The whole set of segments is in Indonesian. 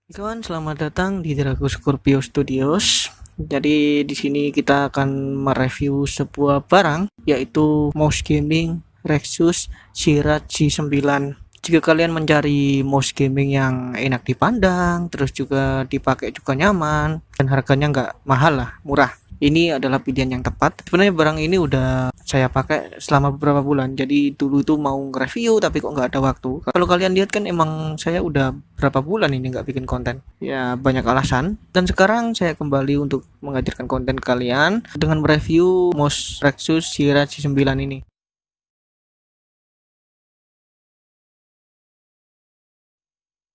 Kawan, selamat datang di Drago Scorpio Studios. Jadi di sini kita akan mereview sebuah barang yaitu mouse gaming Rexus Sierra G9. Jika kalian mencari mouse gaming yang enak dipandang, terus juga dipakai juga nyaman dan harganya nggak mahal lah, murah, ini adalah pilihan yang tepat. Sebenarnya barang ini udah saya pakai selama beberapa bulan. Jadi dulu itu mau nge-review tapi kok nggak ada waktu. Kalau kalian lihat kan emang saya udah berapa bulan ini nggak bikin konten. Ya banyak alasan. Dan sekarang saya kembali untuk menghadirkan konten kalian dengan mereview mouse Rexus Sierra G9 ini.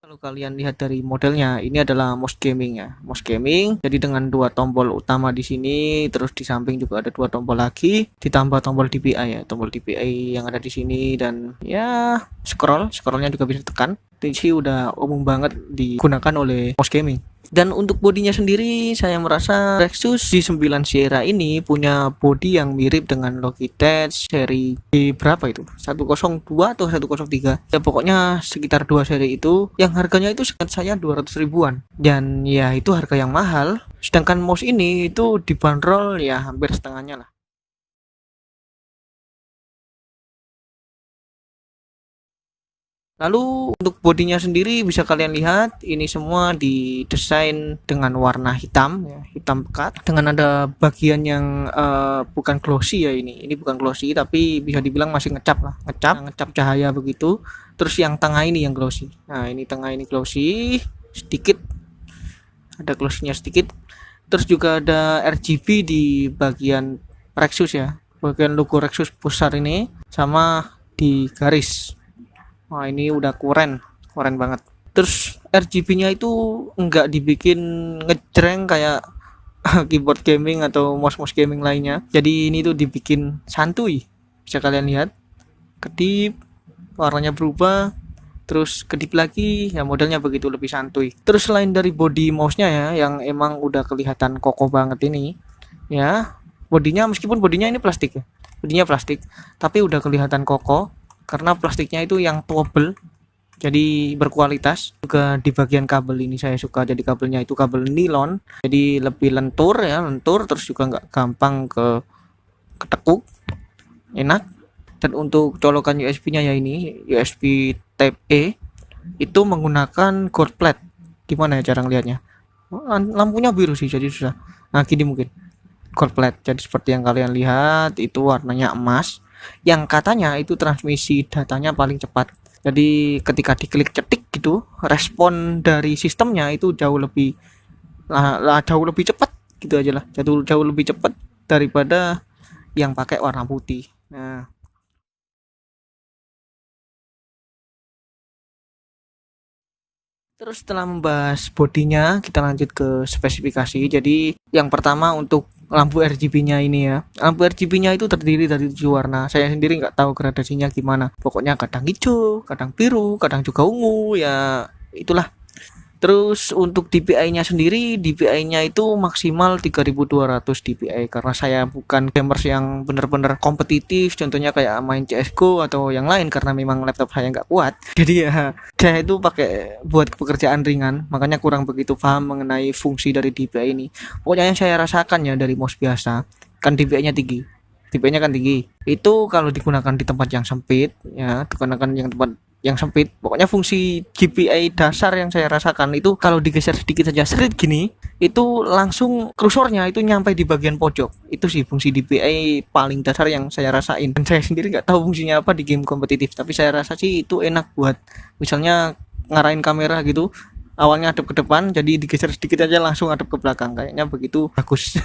Kalau kalian lihat dari modelnya, ini adalah mouse gaming ya, mouse gaming. Jadi dengan dua tombol utama di sini, terus di samping juga ada dua tombol lagi, ditambah tombol DPI ya, tombol DPI yang ada di sini dan ya scrollnya juga bisa tekan. Ini sih udah umum banget digunakan oleh mouse gaming. Dan untuk bodinya sendiri, saya merasa Rexus G9 Sierra ini punya body yang mirip dengan Logitech seri berapa itu? 102 atau 103? Ya pokoknya sekitar dua seri itu yang harganya itu sekitar saya 200 ribuan. Dan ya itu harga yang mahal. Sedangkan mouse ini itu dibanderol ya hampir setengahnya lah. Lalu untuk bodinya sendiri bisa kalian lihat ini semua didesain dengan warna hitam ya, hitam pekat dengan ada bagian yang bukan glossy ya ini bukan glossy tapi bisa dibilang masih ngecap lah, ngecap cahaya begitu. Terus yang tengah ini yang glossy. Nah, ini tengah ini glossy sedikit, ada glossy-nya sedikit. Terus juga ada RGB di bagian Rexus ya, bagian logo Rexus besar ini sama di garis. Wah ini udah keren banget. Terus RGB-nya itu enggak dibikin ngejreng kayak keyboard gaming atau mouse-mouse gaming lainnya. Jadi ini tuh dibikin santuy. Bisa kalian lihat. Kedip, warnanya berubah. Terus kedip lagi, ya modelnya begitu lebih santuy. Terus selain dari body mouse-nya ya, yang emang udah kelihatan kokoh banget ini, ya bodinya meskipun bodinya ini plastik ya, bodinya plastik, tapi udah kelihatan kokoh karena plastiknya itu yang tebel jadi berkualitas. Juga di bagian kabel ini saya suka, jadi kabelnya itu kabel nilon jadi lebih lentur ya, lentur terus juga nggak gampang ketekuk, enak. Dan untuk colokan USB-nya ya ini USB Type E itu menggunakan gold plate. Gimana ya cara ngelihatnya? Lampunya biru sih jadi susah. Nah gini mungkin gold plate, jadi seperti yang kalian lihat itu warnanya emas yang katanya itu transmisi datanya paling cepat. Jadi ketika diklik cetik gitu, respon dari sistemnya itu jauh lebih cepat gitu aja lah, jauh lebih cepat daripada yang pakai warna putih. Nah, terus setelah membahas bodinya, kita lanjut ke spesifikasi. Jadi yang pertama untuk lampu RGB-nya ini ya. Lampu RGB-nya itu terdiri dari 7 warna. Saya sendiri nggak tahu gradasinya gimana. Pokoknya kadang hijau, kadang biru, kadang juga ungu ya. Itulah. Terus untuk DPI-nya sendiri, DPI-nya itu maksimal 3200 DPI karena saya bukan gamers yang bener-bener kompetitif, contohnya kayak main CS:GO atau yang lain karena memang laptop saya nggak kuat. Jadi ya saya itu pakai buat pekerjaan ringan, makanya kurang begitu paham mengenai fungsi dari DPI ini. Pokoknya yang saya rasakan ya dari mouse biasa, kan DPI-nya tinggi. DPI-nya kan tinggi. Itu kalau digunakan di tempat yang sempit ya, digunakan yang tempat yang sempit, pokoknya fungsi GPI dasar yang saya rasakan itu kalau digeser sedikit saja seret gini itu langsung kursornya itu nyampe di bagian pojok. Itu sih fungsi DPI paling dasar yang saya rasain, dan saya sendiri nggak tahu fungsinya apa di game kompetitif, tapi saya rasa sih itu enak buat misalnya ngarahin kamera gitu, awalnya hadap ke depan jadi digeser sedikit aja langsung hadap ke belakang, kayaknya begitu bagus.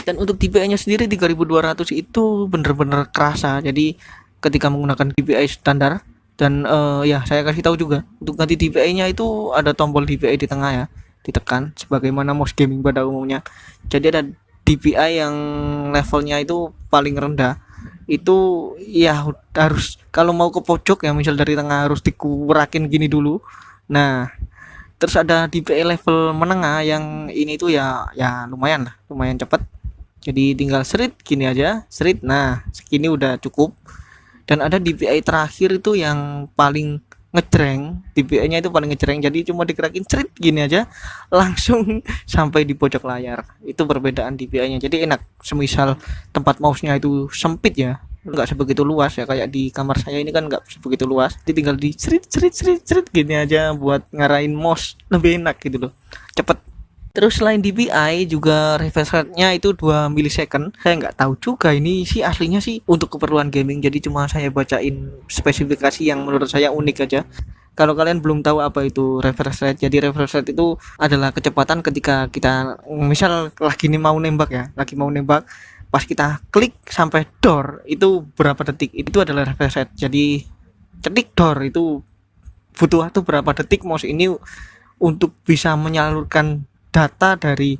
Dan untuk DPI nya sendiri 3200 itu bener-bener kerasa. Jadi ketika menggunakan DPI standar dan ya saya kasih tahu juga untuk ganti DPI-nya itu ada tombol DPI di tengah ya, ditekan sebagaimana mouse gaming pada umumnya. Jadi ada DPI yang levelnya itu paling rendah itu ya harus kalau mau ke pojok ya, misal dari tengah harus dikurakin gini dulu. Nah terus ada DPI level menengah yang ini tuh ya lumayan lah, lumayan cepat. Jadi tinggal serit gini aja, serit, nah segini udah cukup. Dan ada DPI terakhir itu yang paling ngejreng, DPI-nya itu paling ngejreng, jadi cuma digerakin cerit gini aja langsung sampai di pojok layar. Itu perbedaan DPI-nya, jadi enak. Semisal tempat mouse-nya itu sempit ya, nggak sebegitu luas ya, kayak di kamar saya ini kan nggak sebegitu luas, jadi tinggal di cerit cerit cerit cerit gini aja buat ngarahin mouse, lebih enak gitu loh, cepet. Terus selain DPI juga refresh rate-nya itu 2 millisecond. Saya nggak tahu juga ini sih aslinya sih untuk keperluan gaming. Jadi cuma saya bacain spesifikasi yang menurut saya unik aja. Kalau kalian belum tahu apa itu refresh rate, jadi refresh rate itu adalah kecepatan ketika kita misal lagi nih mau nembak ya, lagi mau nembak, pas kita klik sampai door itu berapa detik, itu adalah refresh rate. Jadi ketik door itu butuh waktu berapa detik mouse ini untuk bisa menyalurkan data dari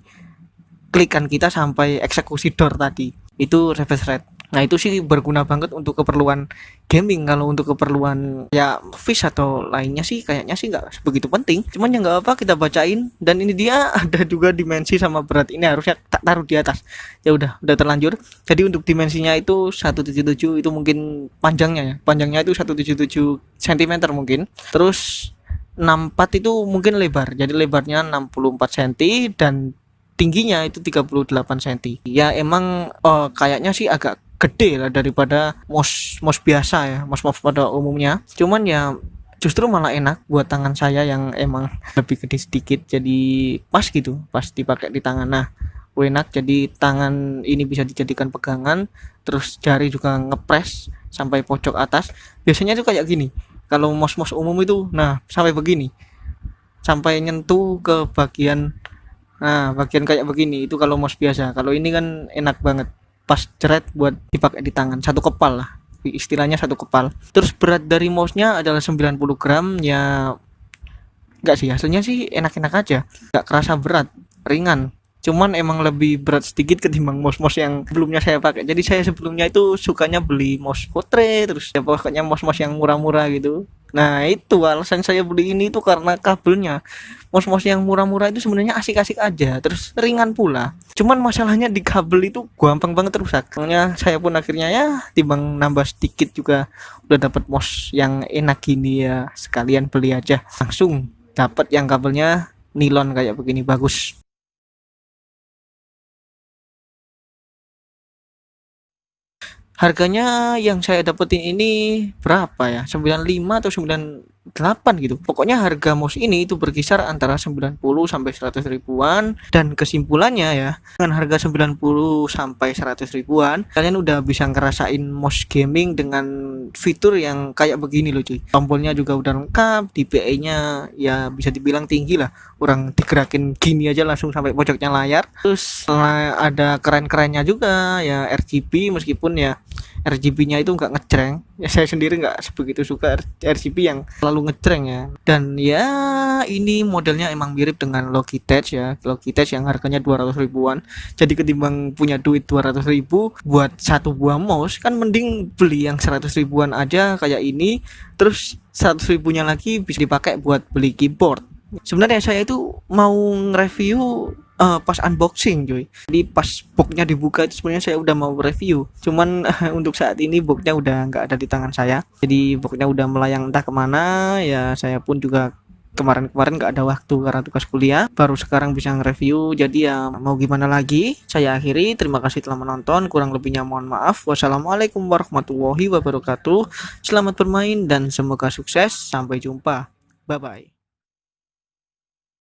klikan kita sampai eksekusi door tadi, itu refresh rate. Nah itu sih berguna banget untuk keperluan gaming. Kalau untuk keperluan ya fish atau lainnya sih kayaknya sih nggak begitu penting, cuman ya nggak apa, kita bacain. Dan ini dia ada juga dimensi sama berat, ini harusnya tak taruh di atas, ya udah terlanjur. Jadi untuk dimensinya itu 177, itu mungkin panjangnya itu 177 cm mungkin. Terus 64 itu mungkin lebar, jadi lebarnya 64 cm dan tingginya itu 38 cm. Ya emang kayaknya sih agak gede lah daripada mouse biasa ya, mouse pada umumnya. Cuman ya justru malah enak buat tangan saya yang emang lebih gede sedikit, jadi pas gitu, pas dipakai di tangan. Nah enak, jadi tangan ini bisa dijadikan pegangan, terus jari juga ngepres sampai pojok atas. Biasanya tuh kayak gini kalau mouse umum itu, nah sampai begini, sampai nyentuh ke bagian, nah bagian kayak begini itu kalau mouse biasa. Kalau ini kan enak banget, pas jeret buat dipakai di tangan, satu kepal lah istilahnya, satu kepal. Terus berat dari mouse-nya adalah 90 gram ya, enggak sih hasilnya sih enak-enak aja, enggak kerasa berat, ringan. Cuman emang lebih berat sedikit ketimbang mouse yang sebelumnya saya pakai. Jadi saya sebelumnya itu sukanya beli mouse portrait, terus ya pokoknya mouse yang murah-murah gitu. Nah itu alasan saya beli ini tuh karena kabelnya. Mouse yang murah-murah itu sebenarnya asik-asik aja, terus ringan pula. Cuman masalahnya di kabel itu gampang banget rusak. Makanya saya pun akhirnya ya timbang nambah sedikit juga udah dapat mouse yang enak gini ya, sekalian beli aja. Langsung dapat yang kabelnya nilon kayak begini, bagus. Harganya yang saya dapetin ini berapa ya? 95 atau 98 gitu. Pokoknya harga mouse ini itu berkisar antara 90 sampai 100 ribuan, dan kesimpulannya ya, dengan harga 90 sampai 100 ribuan, kalian udah bisa ngerasain mouse gaming dengan fitur yang kayak begini loh cuy. Tombolnya juga udah lengkap, DPI-nya ya bisa dibilang tinggi lah. Orang digerakin gini aja langsung sampai pojoknya layar. Terus ada keren-kerennya juga ya, RGB, meskipun ya RGB-nya itu nggak ngejreng ya, saya sendiri nggak sebegitu suka RGB yang selalu ngejreng ya. Dan ya ini modelnya emang mirip dengan Logitech ya, Logitech yang harganya 200 ribuan. Jadi ketimbang punya duit 200 ribu buat satu buah mouse, kan mending beli yang 100 ribuan aja kayak ini, terus 100 ribunya lagi bisa dipakai buat beli keyboard. Sebenarnya saya itu mau nge-review pas unboxing cuy. Jadi pas boxnya dibuka itu sebenarnya saya udah mau review, cuman untuk saat ini boxnya udah nggak ada di tangan saya, jadi boxnya udah melayang entah kemana ya. Saya pun juga kemarin nggak ada waktu karena tugas kuliah, baru sekarang bisa nge-review. Jadi ya mau gimana lagi, saya akhiri. Terima kasih telah menonton, kurang lebihnya mohon maaf. Wassalamualaikum warahmatullahi wabarakatuh. Selamat bermain dan semoga sukses, sampai jumpa, bye bye.